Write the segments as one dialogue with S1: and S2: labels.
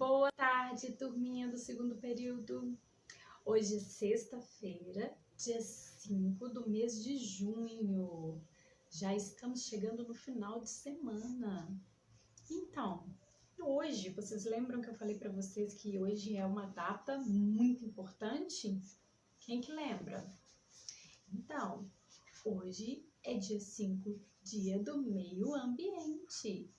S1: Boa tarde, turminha do segundo período. Hoje é sexta-feira, dia 5 do mês de junho. Já estamos chegando no final de semana. Então, hoje, vocês lembram que eu falei para vocês que hoje é uma data muito importante? Quem que lembra? Então, hoje é dia 5, dia do meio ambiente.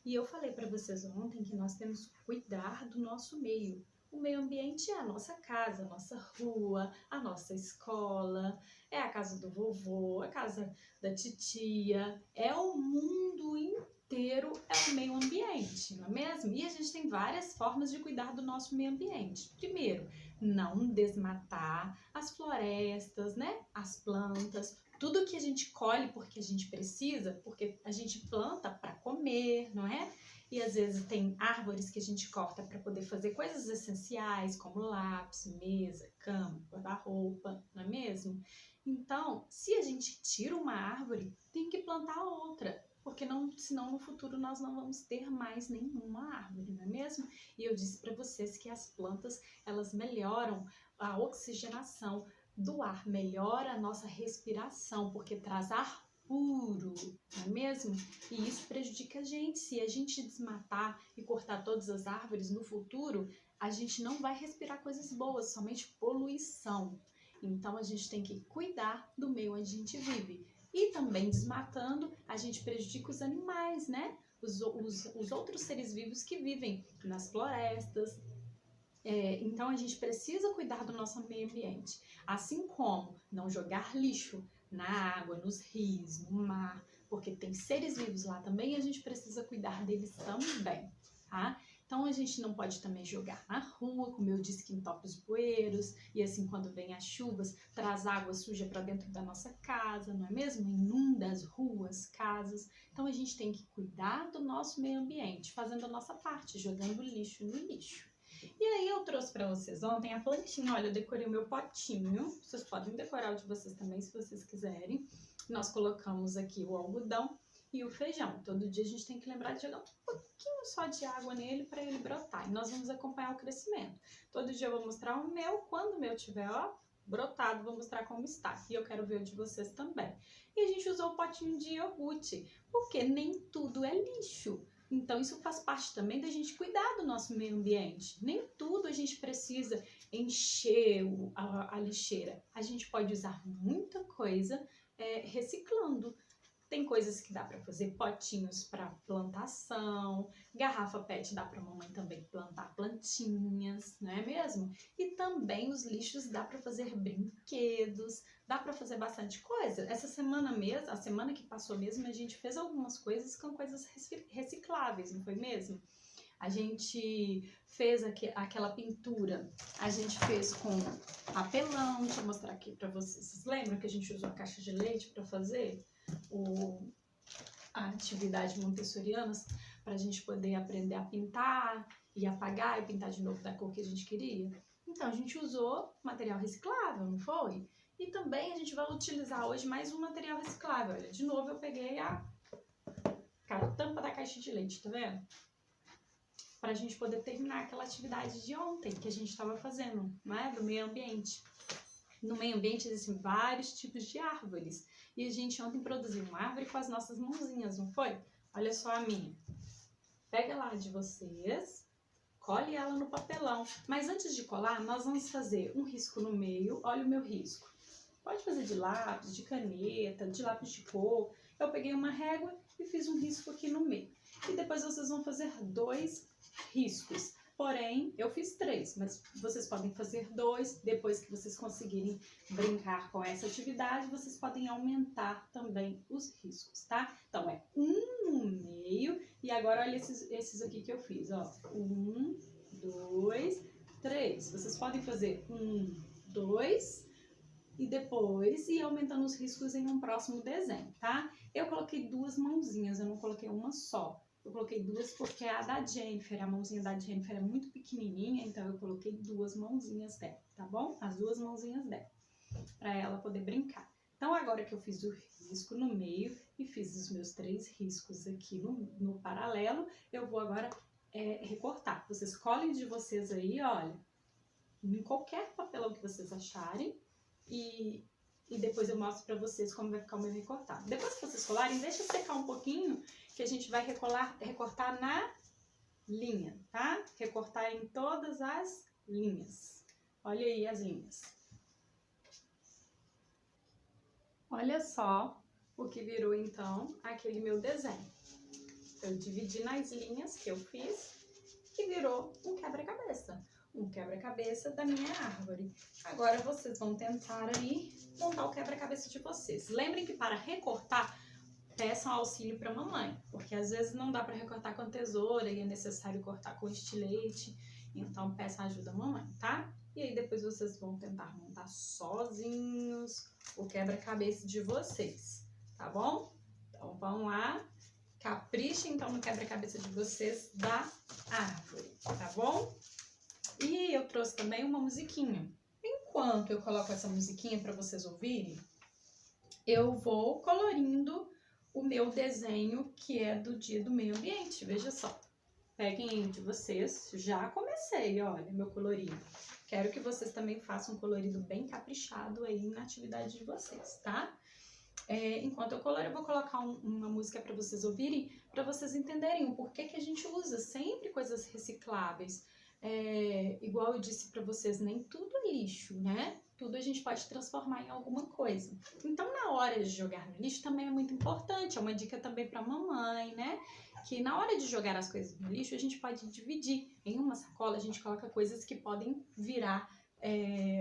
S1: E eu falei para vocês ontem que nós temos que cuidar do nosso meio. O meio ambiente é a nossa casa, a nossa rua, a nossa escola, é a casa do vovô, a casa da titia, é o mundo inteiro, é o meio ambiente, não é mesmo? E a gente tem várias formas de cuidar do nosso meio ambiente. Primeiro, não desmatar as florestas, né? As plantas, tudo que a gente colhe porque a gente precisa, porque a gente planta para comer, não é? E às vezes tem árvores que a gente corta para poder fazer coisas essenciais, como lápis, mesa, cama, guarda-roupa, não é mesmo? Então, se a gente tira uma árvore, tem que plantar outra, porque senão no futuro nós não vamos ter mais nenhuma árvore, não é mesmo? E eu disse para vocês que as plantas, elas melhoram a oxigenação do ar, melhora a nossa respiração, porque traz ar puro, não é mesmo? E isso prejudica a gente. Se a gente desmatar e cortar todas as árvores no futuro, a gente não vai respirar coisas boas, somente poluição. Então a gente tem que cuidar do meio onde a gente vive. E também desmatando, a gente prejudica os animais, né? Os outros seres vivos que vivem nas florestas. Então a gente precisa cuidar do nosso meio ambiente, assim como não jogar lixo na água, nos rios, no mar, porque tem seres vivos lá também e a gente precisa cuidar deles também, tá? Então a gente não pode também jogar na rua, como eu disse, que entope os bueiros, e assim quando vem as chuvas, traz água suja para dentro da nossa casa, não é mesmo? Inunda as ruas, casas. Então a gente tem que cuidar do nosso meio ambiente, fazendo a nossa parte, jogando lixo no lixo. E aí eu trouxe para vocês ontem a plantinha, olha, eu decorei o meu potinho, vocês podem decorar o de vocês também se vocês quiserem. Nós colocamos aqui o algodão e o feijão. Todo dia a gente tem que lembrar de jogar um pouquinho só de água nele para ele brotar. E nós vamos acompanhar o crescimento. Todo dia eu vou mostrar o meu, quando o meu tiver, ó, brotado, vou mostrar como está. E eu quero ver o de vocês também. E a gente usou o potinho de iogurte, porque nem tudo é lixo. Então, isso faz parte também da gente cuidar do nosso meio ambiente. Nem tudo a gente precisa encher a lixeira. A gente pode usar muita coisa reciclando. Tem coisas que dá para fazer potinhos para plantação, garrafa PET dá para a mamãe também plantar plantinhas, não é mesmo? E também os lixos dá para fazer brinquedos, dá para fazer bastante coisa. Essa semana mesmo, a semana que passou mesmo, a gente fez algumas coisas com coisas recicláveis, não foi mesmo? A gente fez aquela pintura, a gente fez com papelão, deixa eu mostrar aqui para vocês. Vocês lembram que a gente usou a caixa de leite para fazer a atividade montessoriana, para a gente poder aprender a pintar e apagar e pintar de novo da cor que a gente queria? Então, a gente usou material reciclável, não foi? E também a gente vai utilizar hoje mais um material reciclável. Olha, de novo eu peguei a tampa da caixa de leite, tá vendo? Para a gente poder terminar aquela atividade de ontem que a gente estava fazendo, não é? Do meio ambiente. No meio ambiente existem vários tipos de árvores. E a gente ontem produziu uma árvore com as nossas mãozinhas, não foi? Olha só a minha. Pega lá de vocês, colhe ela no papelão. Mas antes de colar, nós vamos fazer um risco no meio. Olha o meu risco. Pode fazer de lápis, de caneta, de lápis de cor. Eu peguei uma régua e fiz um risco aqui no meio. E depois vocês vão fazer 2 riscos. Porém, eu fiz 3, mas vocês podem fazer 2. Depois que vocês conseguirem brincar com essa atividade, vocês podem aumentar também os riscos, tá? Então, é 1 no meio. E agora, olha esses aqui que eu fiz, ó. 1, 2, 3. Vocês podem fazer 1, 2 e depois ir aumentando os riscos em um próximo desenho, tá? Eu coloquei 2 mãozinhas, eu não coloquei uma só. Eu coloquei 2 porque a da Jennifer, a mãozinha da Jennifer é muito pequenininha, então eu coloquei 2 mãozinhas dela, tá bom? As 2 mãozinhas dela, para ela poder brincar. Então, agora que eu fiz o risco no meio e fiz os meus 3 riscos aqui no paralelo, eu vou agora recortar. Vocês colhem de vocês aí, olha, em qualquer papelão que vocês acharem e depois eu mostro pra vocês como vai ficar o meu recortado. Depois que vocês colarem, deixa secar um pouquinho, que a gente vai recortar na linha, tá? Recortar em todas as linhas. Olha aí as linhas. Olha só o que virou, então, aquele meu desenho. Eu dividi nas linhas que eu fiz e virou um quebra-cabeça. Um quebra-cabeça da minha árvore. Agora vocês vão tentar aí montar o quebra-cabeça de vocês. Lembrem que para recortar, peçam auxílio para a mamãe, porque às vezes não dá para recortar com tesoura e é necessário cortar com estilete, então peçam ajuda à mamãe, tá? E aí depois vocês vão tentar montar sozinhos o quebra-cabeça de vocês, tá bom? Então vão lá, caprichem então no quebra-cabeça de vocês da árvore, tá bom? E eu trouxe também uma musiquinha. Enquanto eu coloco essa musiquinha para vocês ouvirem, eu vou colorindo o meu desenho, que é do Dia do Meio Ambiente. Veja só. Peguem aí de vocês. Já comecei, olha, meu colorido. Quero que vocês também façam um colorido bem caprichado aí na atividade de vocês, tá? Enquanto eu coloro, eu vou colocar uma música para vocês ouvirem, para vocês entenderem o porquê que a gente usa sempre coisas recicláveis. Igual eu disse para vocês, nem tudo é lixo, né? Tudo a gente pode transformar em alguma coisa. Então, na hora de jogar no lixo também é muito importante. É uma dica também para a mamãe, né? Que na hora de jogar as coisas no lixo, a gente pode dividir. Em uma sacola, a gente coloca coisas que podem virar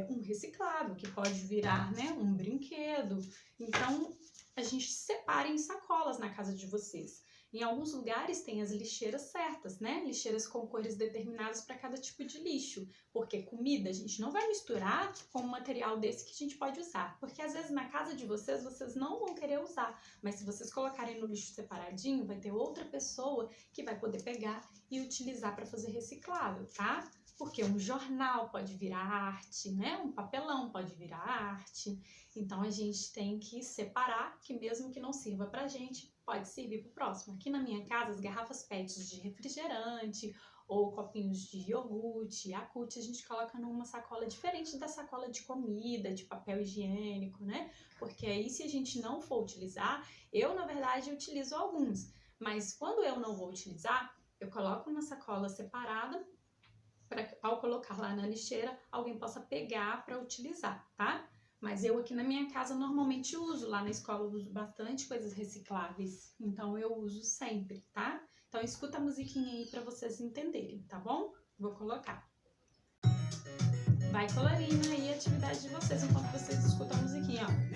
S1: um reciclável, que pode virar, né, um brinquedo. Então, a gente separa em sacolas na casa de vocês. Em alguns lugares tem as lixeiras certas, né? Lixeiras com cores determinadas para cada tipo de lixo. Porque comida a gente não vai misturar com um material desse que a gente pode usar. Porque às vezes na casa de vocês não vão querer usar. Mas se vocês colocarem no lixo separadinho, vai ter outra pessoa que vai poder pegar e utilizar para fazer reciclável, tá? Porque um jornal pode virar arte, né? Um papelão pode virar arte. Então a gente tem que separar, que mesmo que não sirva pra gente, pode servir pro próximo. Aqui na minha casa, as garrafas PET de refrigerante ou copinhos de iogurte, Yakult, a gente coloca numa sacola diferente da sacola de comida, de papel higiênico, né? Porque aí, se a gente não for utilizar, eu, na verdade, utilizo alguns. Mas quando eu não vou utilizar, eu coloco numa sacola separada, para ao colocar lá na lixeira, alguém possa pegar para utilizar, tá? Mas eu aqui na minha casa normalmente uso, lá na escola eu uso bastante coisas recicláveis, então eu uso sempre, tá? Então escuta a musiquinha aí para vocês entenderem, tá bom? Vou colocar. Vai colorindo aí a atividade de vocês enquanto vocês escutam a musiquinha, ó.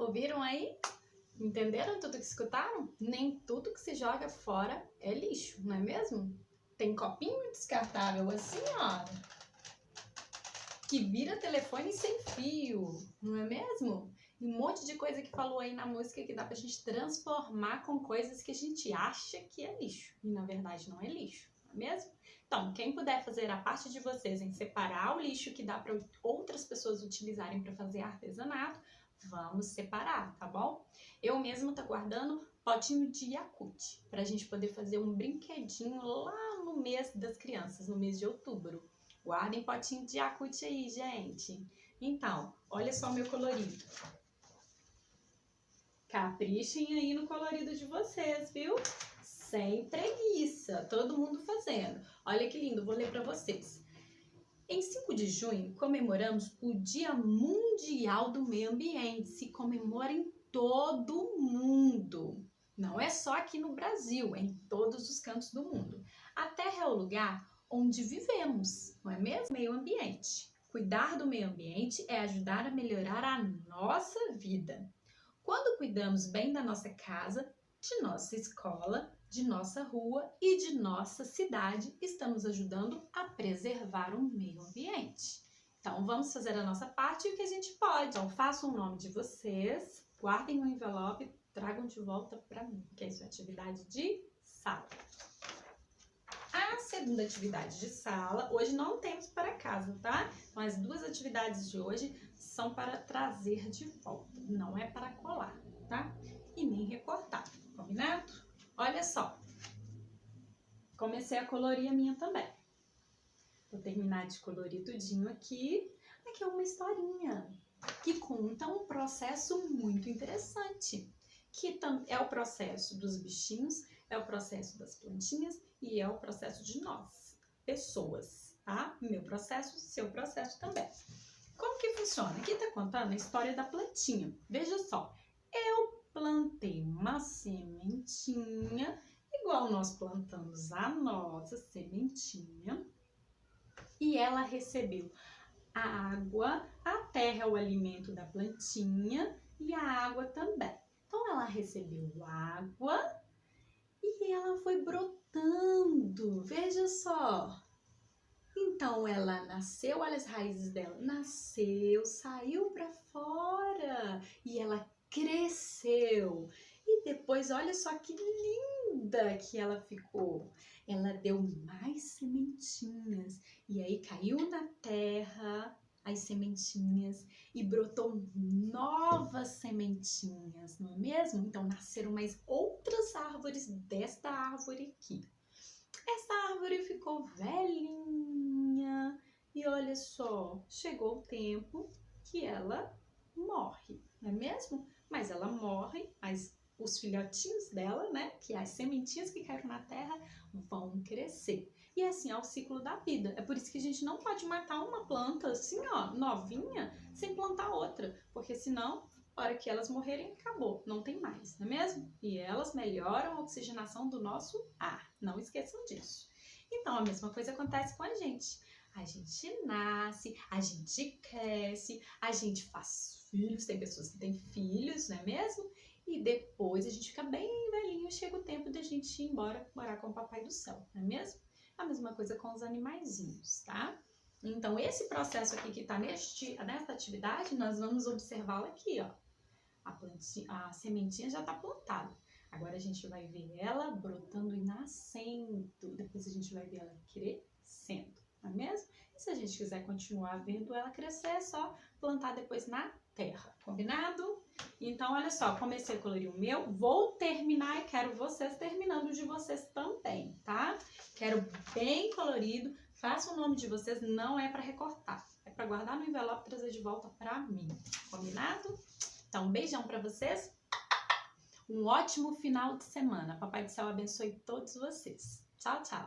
S1: Ouviram aí? Entenderam tudo que escutaram? Nem tudo que se joga fora é lixo, não é mesmo? Tem copinho descartável assim, ó, que vira telefone sem fio, não é mesmo? E um monte de coisa que falou aí na música que dá pra gente transformar com coisas que a gente acha que é lixo. E na verdade não é lixo, não é mesmo? Então, quem puder fazer a parte de vocês em separar o lixo que dá para outras pessoas utilizarem para fazer artesanato, vamos separar, tá bom? Eu mesma tô guardando potinho de Yakult, pra gente poder fazer um brinquedinho lá no mês das crianças, no mês de outubro. Guardem potinho de Yakult aí, gente. Então, olha só o meu colorido. Caprichem aí no colorido de vocês, viu? Sem preguiça, todo mundo fazendo. Olha que lindo, vou ler para vocês. Em 5 de junho, comemoramos o Dia Mundial do Meio Ambiente. Se comemora em todo o mundo. Não é só aqui no Brasil, é em todos os cantos do mundo. A Terra é o lugar onde vivemos, não é mesmo? Meio ambiente. Cuidar do meio ambiente é ajudar a melhorar a nossa vida. Quando cuidamos bem da nossa casa, de nossa escola, de nossa rua e de nossa cidade, estamos ajudando a preservar o meio ambiente. Então, vamos fazer a nossa parte e o que a gente pode. Então, façam o nome de vocês, guardem no envelope, tragam de volta para mim, que é isso, atividade de sala. A segunda atividade de sala, hoje não temos para casa, tá? Então, as duas atividades de hoje são para trazer de volta, não é para colar, tá? E nem recortar, combinado? Olha só, comecei a colorir a minha também. Vou terminar de colorir tudinho aqui. Aqui é uma historinha que conta um processo muito interessante, que é o processo dos bichinhos, é o processo das plantinhas e é o processo de nós, pessoas, tá? Meu processo, seu processo também. Como que funciona? Aqui tá contando a história da plantinha. Veja só, eu plantei uma sementinha, igual nós plantamos a nossa sementinha, e ela recebeu a água, a terra é o alimento da plantinha e a água também. Então ela recebeu água e ela foi brotando, veja só. Então ela nasceu, olha as raízes dela, nasceu, saiu para fora e ela cresceu. E depois, olha só que linda que ela ficou. Ela deu mais sementinhas e aí caiu na terra as sementinhas e brotou novas sementinhas, não é mesmo? Então nasceram mais outras árvores desta árvore aqui. Essa árvore ficou velhinha e olha só, chegou o tempo que ela morre, não é mesmo? Mas ela morre, os filhotinhos dela, né, que as sementinhas que caíram na terra, vão crescer. E assim é o ciclo da vida. É por isso que a gente não pode matar uma planta assim, ó, novinha, sem plantar outra, porque senão, a hora que elas morrerem, acabou, não tem mais, não é mesmo? E elas melhoram a oxigenação do nosso ar, não esqueçam disso. Então, a mesma coisa acontece com a gente. A gente nasce, a gente cresce, a gente faz filhos, tem pessoas que têm filhos, não é mesmo? E depois a gente fica bem velhinho, chega o tempo de a gente ir embora morar com o papai do céu, não é mesmo? A mesma coisa com os animaizinhos, tá? Então, esse processo aqui que está nesta atividade, nós vamos observá-la aqui, ó. A sementinha já está plantada. Agora a gente vai ver ela brotando e nascendo. Depois a gente vai ver ela crescendo, não é mesmo? E se a gente quiser continuar vendo ela crescer, é só plantar depois na terra, combinado? Então, olha só, comecei a colorir o meu, vou terminar e quero vocês terminando de vocês também, tá? Quero bem colorido, faça o nome de vocês, não é para recortar, é para guardar no envelope e trazer de volta para mim, combinado? Então, um beijão para vocês, um ótimo final de semana. Papai do Céu abençoe todos vocês. Tchau, tchau!